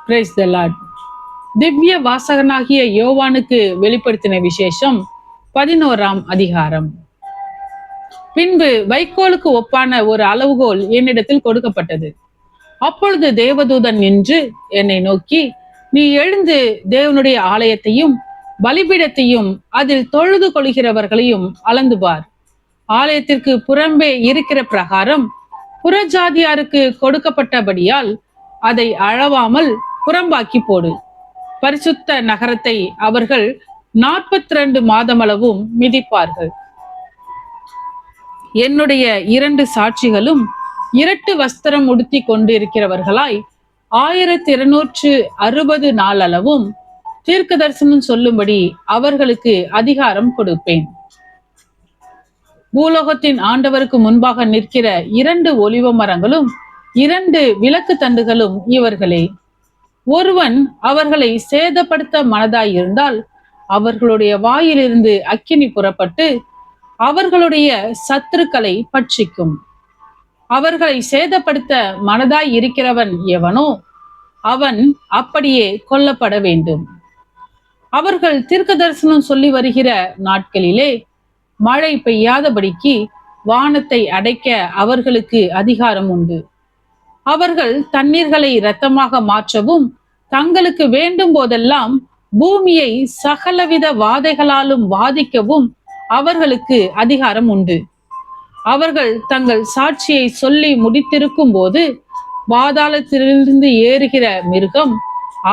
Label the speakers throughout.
Speaker 1: Praise the Lord. திவ்ய வாசகனாகிய யோவானுக்கு வெளிப்படுத்தின விசேஷம் 11ஆம் அதிகாரம். பின்பு வைக்கோலுக்கு ஒப்பான ஒரு அளவுகோல் என்னிடத்தில் கொடுக்கப்பட்டது. அப்பொழுது தேவதூதன் நின்று என்னை நோக்கி, நீ எழுந்து தேவனுடைய ஆலயத்தையும் பலிபீடத்தையும் அதில் தொழுது கொள்கிறவர்களையும் அளந்து பார். ஆலயத்திற்கு புறம்பே இருக்கிற பிரகாரம் புறஜாதியாருக்கு கொடுக்கப்பட்டபடியால் அதை அளவாமல் புறம்பாக்கி போடு. பரிசுத்த நகரத்தை அவர்கள் 42 மாதமளவும் மிதிப்பார்கள். என்னுடைய 2 சாட்சிகளும் இரட்டு வஸ்திரம் உடுத்தி கொண்டிருக்கிறவர்களாய் 1260 நாளளவும் தீர்க்க தரிசனம் சொல்லும்படி அவர்களுக்கு அதிகாரம் கொடுப்பேன். பூலோகத்தின் ஆண்டவருக்கு முன்பாக நிற்கிற 2 ஒலிவ மரங்களும் 2 விளக்கு தண்டுகளும் இவர்களே. ஒருவன் அவர்களை சேதப்படுத்த மனதாயிருந்தால் அவர்களுடைய வாயிலிருந்து அக்கினி புறப்பட்டு அவர்களுடைய சத்துருக்களை பட்சிக்கும். அவர்களை சேதப்படுத்த மனதாய் இருக்கிறவன் எவனோ அவன் அப்படியே கொல்லப்பட வேண்டும். அவர்கள் தீர்க்க தரிசனம் சொல்லி வருகிற நாட்களிலே மழை பெய்யாதபடிக்கு வானத்தை அடைக்க அவர்களுக்கு அதிகாரம் உண்டு. அவர்கள் தண்ணீர்களை இரத்தமாக மாற்றவும் தங்களுக்கு வேண்டும் போதெல்லாம் பூமியை சகலவித வாதைகளாலும் வாதிக்கவும் அவர்களுக்கு அதிகாரம் உண்டு. அவர்கள் தங்கள் சாட்சியை சொல்லி முடித்திருக்கும் போது பாதாளத்திலிருந்து ஏறுகிற மிருகம்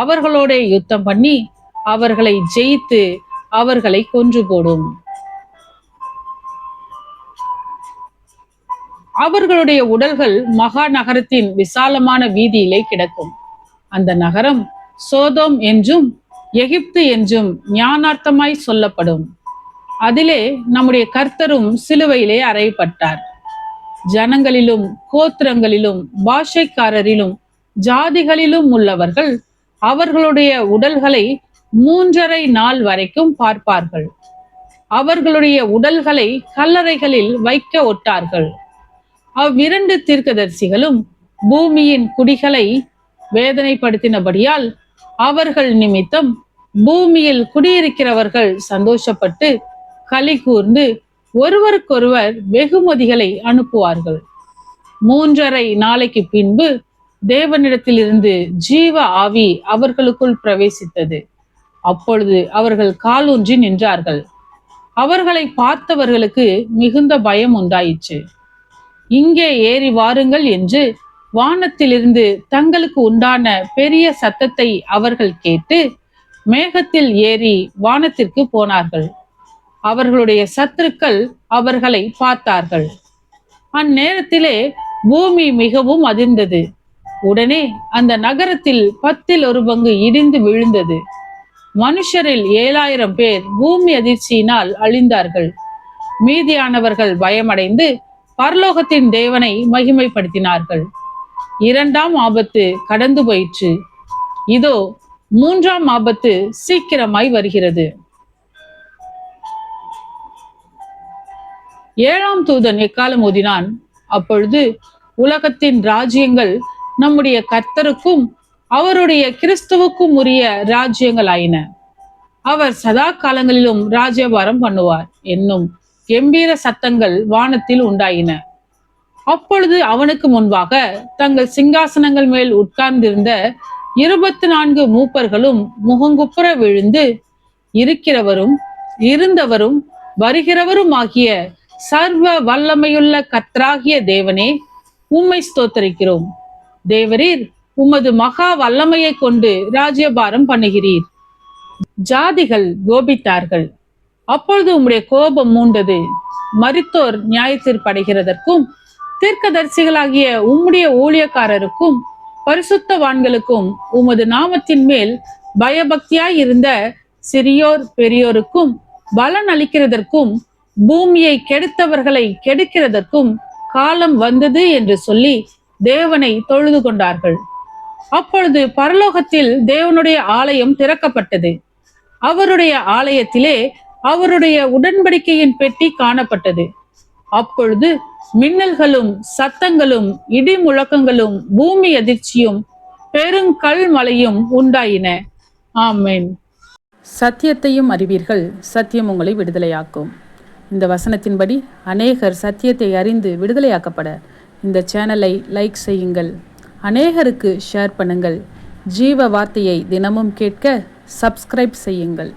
Speaker 1: அவர்களோட யுத்தம் பண்ணி அவர்களை ஜெயித்து அவர்களை கொன்று போடும். அவர்களுடைய உடல்கள் மகா நகரத்தின் விசாலமான வீதியிலே கிடக்கும். அந்த நகரம் சோதோம் என்றும் எகிப்து என்றும் ஞானார்த்தமாய் சொல்லப்படும். அதிலே நம்முடைய கர்த்தரும் சிலுவையிலே அறையப்பட்டார். ஜனங்களிலும் கோத்திரங்களிலும் பாஷைக்காரரிலும் ஜாதிகளிலும் உள்ளவர்கள் அவர்களுடைய உடல்களை 3½ நாள் வரைக்கும் பார்ப்பார்கள். அவர்களுடைய உடல்களை கல்லறைகளில் வைக்க ஒட்டார்கள். அவ்விரண்டு தீர்க்கதரிசிகளும் பூமியின் குடிகளை வேதனைப்படுத்தினபடியால் அவர்கள் நிமித்தம் பூமியில் குடியிருக்கிறவர்கள் சந்தோஷப்பட்டு களி கூர்ந்து ஒருவருக்கொருவர் வெகுமதிகளை அனுப்புவார்கள். 3½ நாளைக்கு பின்பு தேவனிடத்திலிருந்து ஜீவ ஆவி அவர்களுக்குள் பிரவேசித்தது. அப்பொழுது அவர்கள் காலூன்றி நின்றார்கள். அவர்களை பார்த்தவர்களுக்கு மிகுந்த பயம் உண்டாயிற்று. இங்கே ஏறி வாருங்கள் என்று வானத்திலிருந்து தங்களுக்கு உண்டான பெரிய சத்தத்தை அவர்கள் கேட்டு மேகத்தில் ஏறி வானத்திற்கு போனார்கள். அவர்களுடைய சத்துருக்கள் அவர்களை பார்த்தார்கள். அந்நேரத்திலே பூமி மிகவும் அதிர்ந்தது. உடனே அந்த நகரத்தில் 1/10 இடிந்து விழுந்தது. மனுஷரில் 7000 பேர் பூமி அதிர்ச்சியினால் அழிந்தார்கள். மீதியானவர்கள் பயமடைந்து பரலோகத்தின் தேவனை மகிமைப்படுத்தினார்கள். 2ஆம் ஆபத்து கடந்து போயிற்று. இதோ 3ஆம் ஆபத்து சீக்கிரமாய் வருகிறது. 7ஆம் தூதன் எக்காலம் ஊதினான். அப்பொழுது உலகத்தின் ராஜ்யங்கள் நம்முடைய கர்த்தருக்கும் அவருடைய கிறிஸ்துவுக்கும் உரிய ராஜ்யங்கள் ஆயின. அவர் சதா காலங்களிலும் ராஜ்யபாரம் பண்ணுவார் என்னும் கெம்பீர சத்தங்கள் வானத்தில் உண்டாயின. அப்பொழுது அவனுக்கு முன்பாக தங்கள் சிங்காசனங்கள் மேல் உட்கார்ந்திருந்த 24 மூப்பர்களும் முகங்குப்புற விழுந்து, இருக்கிறவரும் இருந்தவரும் வருகிறவரும் ஆகிய சர்வ வல்லமையுள்ள கர்த்தராகிய தேவனே, உம்மை ஸ்தோத்தரிக்கிறோம். தேவரீர் உமது மகா வல்லமையை கொண்டு ராஜ்யபாரம் பண்ணுகிறீர். ஜாதிகள் கோபித்தார்கள். அப்பொழுது உம்முடைய கோபம் மூண்டது. மரித்தோர் நியாயத்தீர்ப்படைகிறதற்கும் தீர்க்கதரிசிகளாகிய உம்முடைய ஊழியக்காரருக்கும் பரிசுத்தவான்களுக்கும் உமது நாமத்தின் மேல் பயபக்தியாய் இருந்த சிறியோர் பெரியோருக்கும் பலன் அளிக்கிறதற்கும் பூமியை கெடுத்தவர்களை கெடுக்கிறதற்கும் காலம் வந்தது என்று சொல்லி தேவனை தொழுது கொண்டார்கள். அப்பொழுது பரலோகத்தில் தேவனுடைய ஆலயம் திறக்கப்பட்டது. அவருடைய ஆலயத்திலே அவருடைய உடன்படிக்கையின் பெட்டி காணப்பட்டது. அப்பொழுது மின்னல்களும் சத்தங்களும் இடி முழக்கங்களும் பூமி அதிர்ச்சியும் பெருங்கல் மலையும் உண்டாயின. ஆமென்.
Speaker 2: சத்தியத்தையும் அறிவீர்கள், சத்தியம் உங்களை விடுதலையாக்கும். இந்த வசனத்தின்படி அநேகர் சத்தியத்தை அறிந்து விடுதலையாக்கப்பட இந்த சேனலை லைக் செய்யுங்கள், அநேகருக்கு ஷேர் பண்ணுங்கள். ஜீவ வார்த்தையை தினமும் கேட்க சப்ஸ்கிரைப் செய்யுங்கள்.